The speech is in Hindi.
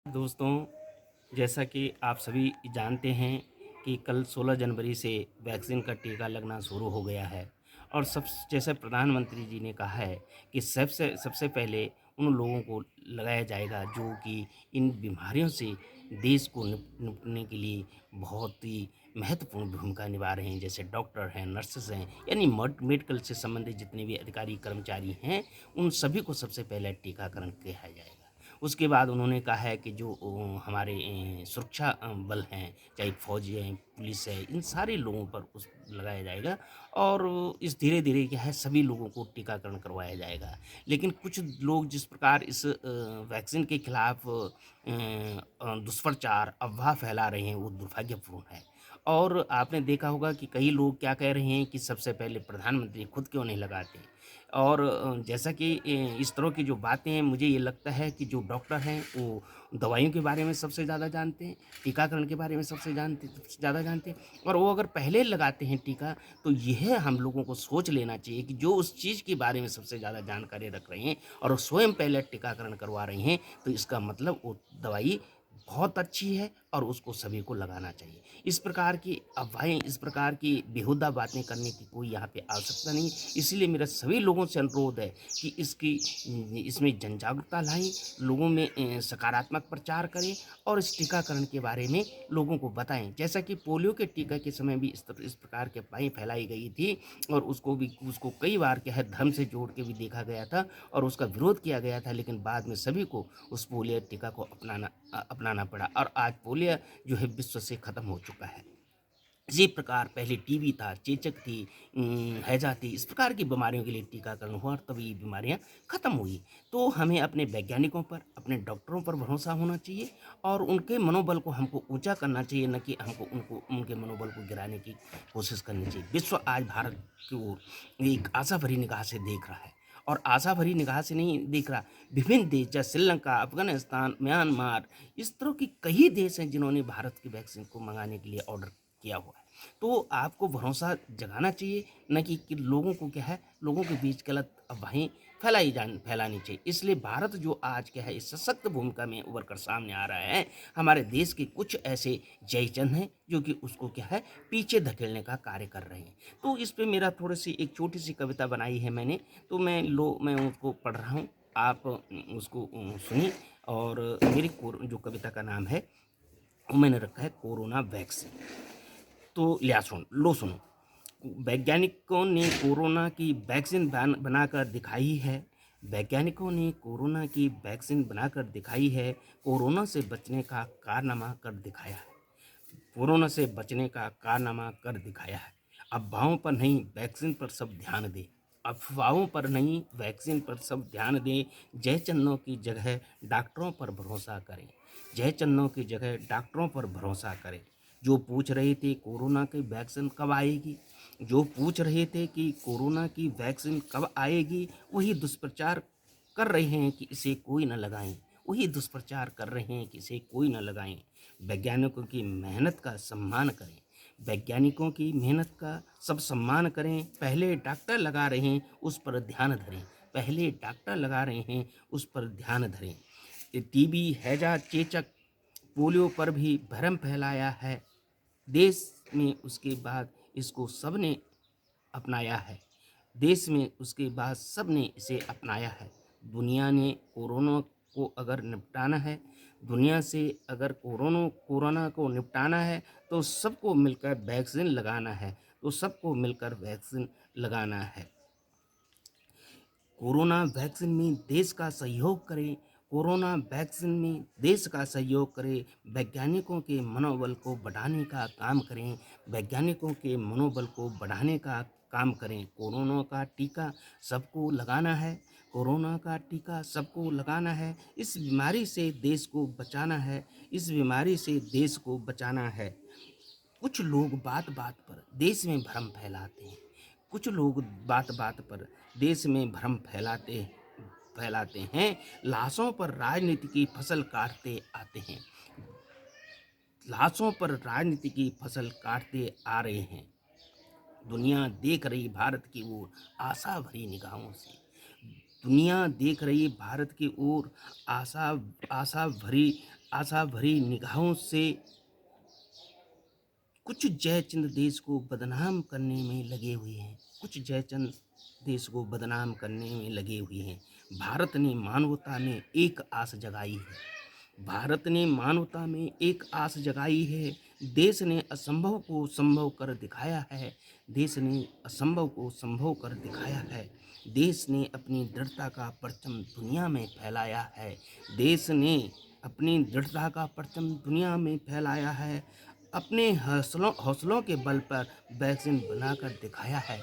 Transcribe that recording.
दोस्तों, जैसा कि आप सभी जानते हैं कि कल 16 जनवरी से वैक्सीन का टीका लगना शुरू हो गया है और सब जैसे प्रधानमंत्री जी ने कहा है कि सबसे सबसे पहले उन लोगों को लगाया जाएगा जो कि इन बीमारियों से देश को निपटने के लिए बहुत ही महत्वपूर्ण भूमिका निभा रहे हैं। जैसे डॉक्टर हैं, नर्सेस हैं, यानी मेडिकल से संबंधित जितने भी अधिकारी कर्मचारी हैं, उन सभी को सबसे पहले टीकाकरण किया जाएगा। उसके बाद उन्होंने कहा है कि जो हमारे सुरक्षा बल हैं, चाहे फ़ौजी हैं, पुलिस है, इन सारे लोगों पर उस लगाया जाएगा और इस धीरे-धीरे क्या है सभी लोगों को टीकाकरण करवाया जाएगा। लेकिन कुछ लोग जिस प्रकार इस वैक्सीन के खिलाफ दुष्प्रचार, अफ़वाह फैला रहे हैं, वो दुर्भाग्यपूर्ण है। और आपने देखा होगा कि कई लोग क्या कह रहे हैं कि सबसे पहले प्रधानमंत्री खुद क्यों नहीं लगाते? और जैसा कि इस तरह की जो बातें हैं, मुझे ये लगता है कि जो डॉक्टर हैं, वो दवाइयों के बारे में सबसे ज़्यादा जानते हैं, टीकाकरण के बारे में सबसे ज़्यादा जानते हैं और वो अगर पहले लगाते हैं टीका, तो यह हम लोगों को सोच लेना चाहिए कि जो उस चीज़ के बारे में सबसे ज़्यादा जानकारी रख रहे हैं और वो स्वयं पहले टीकाकरण करवा रहे हैं, तो इसका मतलब वो दवाई बहुत अच्छी है और उसको सभी को लगाना चाहिए। इस प्रकार की अफ़वाहें, इस प्रकार की बेहुदा बातें करने की कोई यहाँ पे आवश्यकता नहीं। इसलिए मेरा सभी लोगों से अनुरोध है कि इसमें जन जागरूकता लाएँ, लोगों में सकारात्मक प्रचार करें और इस टीकाकरण के बारे में लोगों को बताएँ। जैसा कि पोलियो के टीका के समय भी इस प्रकार की अफ़वाहें फैलाई गई थी और उसको कई बार क्या है धर्म से जोड़ के भी देखा गया था और उसका विरोध किया गया था, लेकिन बाद में सभी को उस पोलियो टीका को अपनाना पड़ा और आज पोलियो जो है विश्व से खत्म हो चुका है। इसी प्रकार पहले टीबी था, चेचक थी, हैजा थी, इस प्रकार की बीमारियों के लिए टीकाकरण हुआ और तब ये बीमारियाँ खत्म हुई। तो हमें अपने वैज्ञानिकों पर, अपने डॉक्टरों पर भरोसा होना चाहिए और उनके मनोबल को हमको ऊँचा करना चाहिए, ना कि हमको उनको उनके मनोबल को गिराने की कोशिश करनी चाहिए। विश्व आज भारत की ओर एक आशा भरी निगाह से देख रहा है और आशा भरी निगाह से नहीं देख रहा, विभिन्न देश जैसे श्रीलंका, अफ़गानिस्तान, म्यांमार, इस तरह के कई देश हैं जिन्होंने भारत की वैक्सीन को मँगाने के लिए ऑर्डर किया हुआ है। तो आपको भरोसा जगाना चाहिए, ना कि लोगों को क्या है, लोगों के बीच गलत अफ़वाहें फैलानी चाहिए। इसलिए भारत जो आज क्या है इस सशक्त भूमिका में उभर कर सामने आ रहा है, हमारे देश के कुछ ऐसे जयचंद हैं जो कि उसको क्या है पीछे धकेलने का कार्य कर रहे हैं। तो इस पे मेरा थोड़ी-सी एक छोटी-सी कविता बनाई है मैंने, तो मैं उसको पढ़ रहा हूँ, आप उसको सुनिए और मेरी जो कविता का नाम है, वो मैंने रखा है कोरोना वैक्सीन। तो लो सुनो। वैज्ञानिकों ने कोरोना की वैक्सीन बनाकर दिखाई है। वैज्ञानिकों ने कोरोना की वैक्सीन बनाकर दिखाई है। कोरोना से बचने का कारनामा कर दिखाया है। कोरोना से बचने का कारनामा कर दिखाया है। अफवाहों पर नहीं, वैक्सीन पर सब ध्यान दें। अफवाहों पर नहीं, वैक्सीन पर सब ध्यान दें। जय चन्नों की जगह डॉक्टरों पर भरोसा करें। जय चन्नों की जगह डॉक्टरों पर भरोसा करें। जो पूछ रहे थे कोरोना की वैक्सीन कब आएगी, जो पूछ रहे थे कि कोरोना की वैक्सीन कब आएगी, वही दुष्प्रचार कर रहे हैं कि इसे कोई न लगाएं। वही दुष्प्रचार कर रहे हैं कि इसे कोई न लगाएं। वैज्ञानिकों की मेहनत का सम्मान करें। वैज्ञानिकों की मेहनत का सब सम्मान करें। पहले डॉक्टर लगा रहे हैं, उस पर ध्यान धरें। पहले डॉक्टर लगा रहे हैं, उस पर ध्यान धरें। ये टीबी, हैजा, चेचक, पोलियो पर भी भ्रम फैलाया है। देश में उसके बाद इसको सबने अपनाया है। देश में उसके बाद सबने इसे अपनाया है। दुनिया ने कोरोना को अगर निपटाना है, दुनिया से अगर कोरोना को निपटाना है, तो सबको मिलकर वैक्सीन लगाना है, तो सबको मिलकर वैक्सीन लगाना है। कोरोना वैक्सीन में देश का सहयोग करें। कोरोना वैक्सीन में देश का सहयोग करें। वैज्ञानिकों के मनोबल को बढ़ाने का काम करें। वैज्ञानिकों के मनोबल को बढ़ाने का काम करें। कोरोना का टीका सबको लगाना है। कोरोना का टीका सबको लगाना है। इस बीमारी से देश को बचाना है। इस बीमारी से देश को बचाना है। कुछ लोग बात-बात पर देश में भ्रम फैलाते हैं। कुछ लोग बात-बात पर देश में भ्रम फैलाते हैं। लाशों पर राजनीति की फसल काटते आते हैं। लाशों पर राजनीति की फसल काटते आ रहे हैं। दुनिया देख रही भारत की ओर आशा भरी निगाहों से। दुनिया देख रही भारत की ओर आशा आशा भरी आशा भरी निगाहों से कुछ जयचंद देश को बदनाम करने में लगे हुए हैं, कुछ जयचंद देश को बदनाम करने में लगे हुए हैं। भारत ने मानवता में एक आस जगाई है। भारत ने मानवता में एक आस जगाई है। देश ने असंभव को संभव कर दिखाया है। देश ने असंभव को संभव कर दिखाया है। देश ने अपनी दृढ़ता का परचम दुनिया में फैलाया है। देश ने अपनी दृढ़ता का परचम दुनिया में फैलाया है। अपने हौसलों हौसलों के बल पर वैक्सीन बनाकर दिखाया है।